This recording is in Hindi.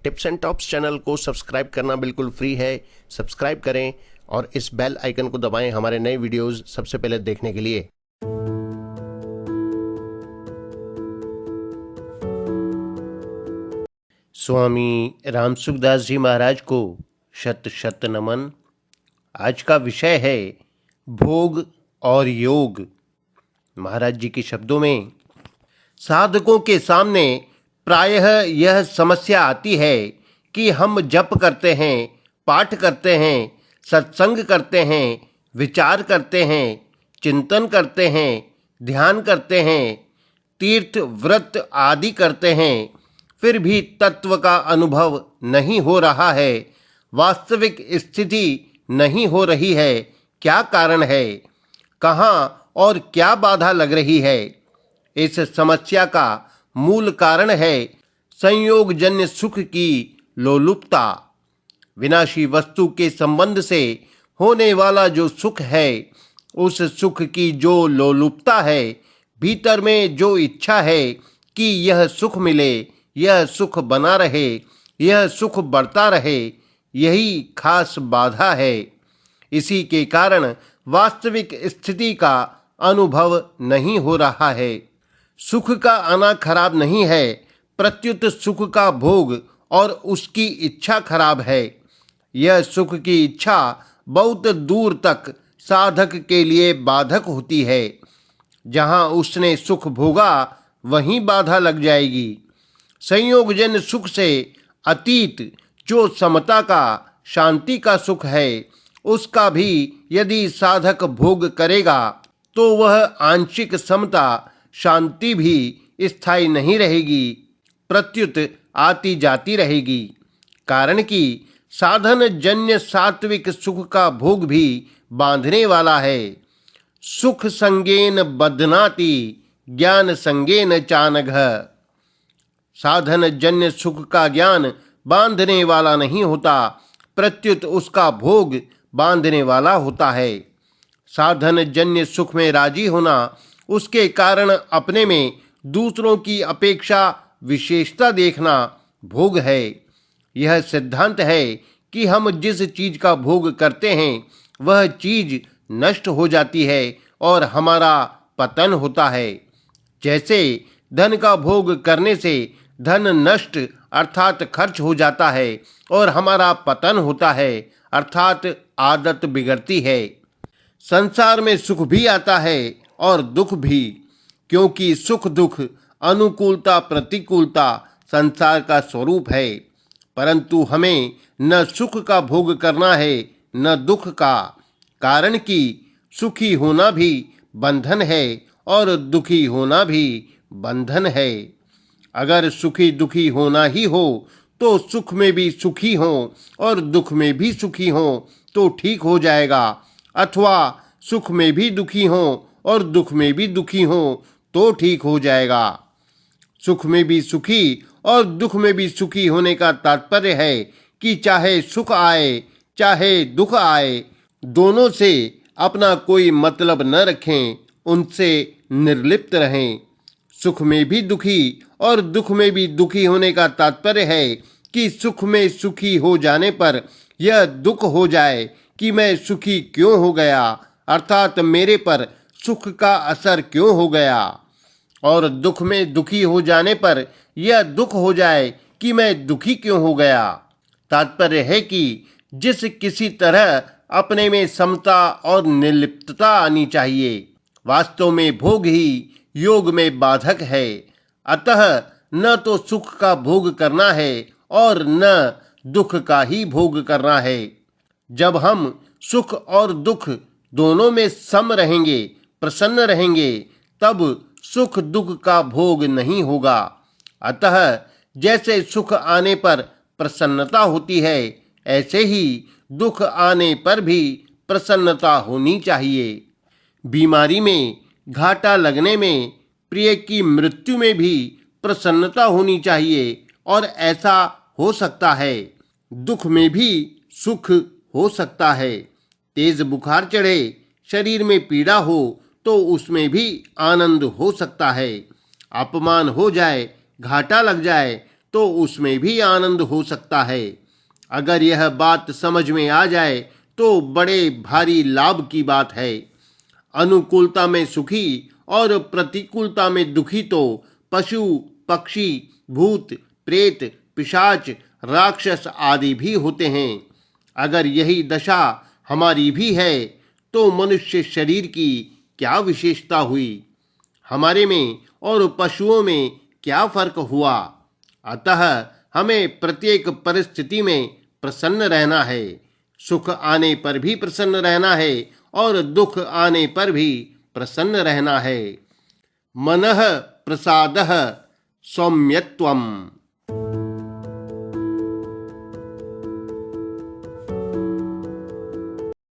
टिप्स एंड टॉप्स चैनल को सब्सक्राइब करना बिल्कुल फ्री है। सब्सक्राइब करें और इस बेल आइकन को दबाएं हमारे नए वीडियोस सबसे पहले देखने के लिए। स्वामी रामसुखदास जी महाराज को शत शत नमन। आज का विषय है भोग और योग। महाराज जी के शब्दों में, साधकों के सामने प्रायः यह समस्या आती है कि हम जप करते हैं, पाठ करते हैं, सत्संग करते हैं, विचार करते हैं, चिंतन करते हैं, ध्यान करते हैं, तीर्थ व्रत आदि करते हैं, फिर भी तत्व का अनुभव नहीं हो रहा है, वास्तविक स्थिति नहीं हो रही है। क्या कारण है? कहाँ और क्या बाधा लग रही है? इस समस्या का मूल कारण है संयोगजन्य सुख की लोलुपता। विनाशी वस्तु के संबंध से होने वाला जो सुख है, उस सुख की जो लोलुपता है, भीतर में जो इच्छा है कि यह सुख मिले, यह सुख बना रहे, यह सुख बढ़ता रहे, यही खास बाधा है। इसी के कारण वास्तविक स्थिति का अनुभव नहीं हो रहा है। सुख का आना खराब नहीं है, प्रत्युत सुख का भोग और उसकी इच्छा खराब है। यह सुख की इच्छा बहुत दूर तक साधक के लिए बाधक होती है। जहाँ उसने सुख भोगा वहीं बाधा लग जाएगी। संयोगजन्य सुख से अतीत जो समता का, शांति का सुख है, उसका भी यदि साधक भोग करेगा तो वह आंशिक समता, शांति भी स्थायी नहीं रहेगी, प्रत्युत आती जाती रहेगी। कारण कि साधन जन्य सात्विक सुख का भोग भी बांधने वाला है। सुख संगेन बध्नाति, ज्ञान संगेन चानघ। साधन जन्य सुख का ज्ञान बांधने वाला नहीं होता, प्रत्युत उसका भोग बांधने वाला होता है। साधन जन्य सुख में राजी होना, उसके कारण अपने में दूसरों की अपेक्षा विशेषता देखना भोग है। यह सिद्धांत है कि हम जिस चीज का भोग करते हैं वह चीज नष्ट हो जाती है और हमारा पतन होता है। जैसे धन का भोग करने से धन नष्ट अर्थात खर्च हो जाता है और हमारा पतन होता है अर्थात आदत बिगड़ती है। संसार में सुख भी आता है और दुख भी, क्योंकि सुख दुख, अनुकूलता प्रतिकूलता संसार का स्वरूप है। परंतु हमें न सुख का भोग करना है न दुख का, कारण कि सुखी होना भी बंधन है और दुखी होना भी बंधन है। अगर सुखी दुखी होना ही हो तो सुख में भी सुखी हो और दुख में भी सुखी हो तो ठीक हो जाएगा, अथवा सुख में भी दुखी हो और दुख में भी दुखी हो तो ठीक हो जाएगा। सुख में भी सुखी और दुख में भी सुखी होने का तात्पर्य है कि चाहे सुख आए चाहे दुख आए, दोनों से अपना कोई मतलब न रखें, उनसे निर्लिप्त रहें। सुख में भी दुखी और दुख में भी दुखी होने का तात्पर्य है कि सुख में सुखी हो जाने पर यह दुख हो जाए कि मैं सुखी क्यों हो गया, अर्थात मेरे पर सुख का असर क्यों हो गया, और दुख में दुखी हो जाने पर यह दुख हो जाए कि मैं दुखी क्यों हो गया। तात्पर्य है कि जिस किसी तरह अपने में समता और निर्लिप्तता आनी चाहिए। वास्तव में भोग ही योग में बाधक है। अतः न तो सुख का भोग करना है और न दुख का ही भोग करना है। जब हम सुख और दुख दोनों में सम रहेंगे, प्रसन्न रहेंगे, तब सुख दुख का भोग नहीं होगा। अतः जैसे सुख आने पर प्रसन्नता होती है, ऐसे ही दुख आने पर भी प्रसन्नता होनी चाहिए। बीमारी में, घाटा लगने में, प्रिय की मृत्यु में भी प्रसन्नता होनी चाहिए, और ऐसा हो सकता है। दुख में भी सुख हो सकता है। तेज बुखार चढ़े, शरीर में पीड़ा हो तो उसमें भी आनंद हो सकता है। अपमान हो जाए, घाटा लग जाए तो उसमें भी आनंद हो सकता है। अगर यह बात समझ में आ जाए तो बड़े भारी लाभ की बात है। अनुकूलता में सुखी और प्रतिकूलता में दुखी तो पशु, पक्षी, भूत, प्रेत, पिशाच, राक्षस आदि भी होते हैं। अगर यही दशा हमारी भी है तो मनुष्य शरीर की क्या विशेषता हुई? हमारे में और पशुओं में क्या फर्क हुआ? अतः हमें प्रत्येक परिस्थिति में प्रसन्न रहना है। सुख आने पर भी प्रसन्न रहना है और दुख आने पर भी प्रसन्न रहना है। मनः प्रसादः सौम्यत्वम्।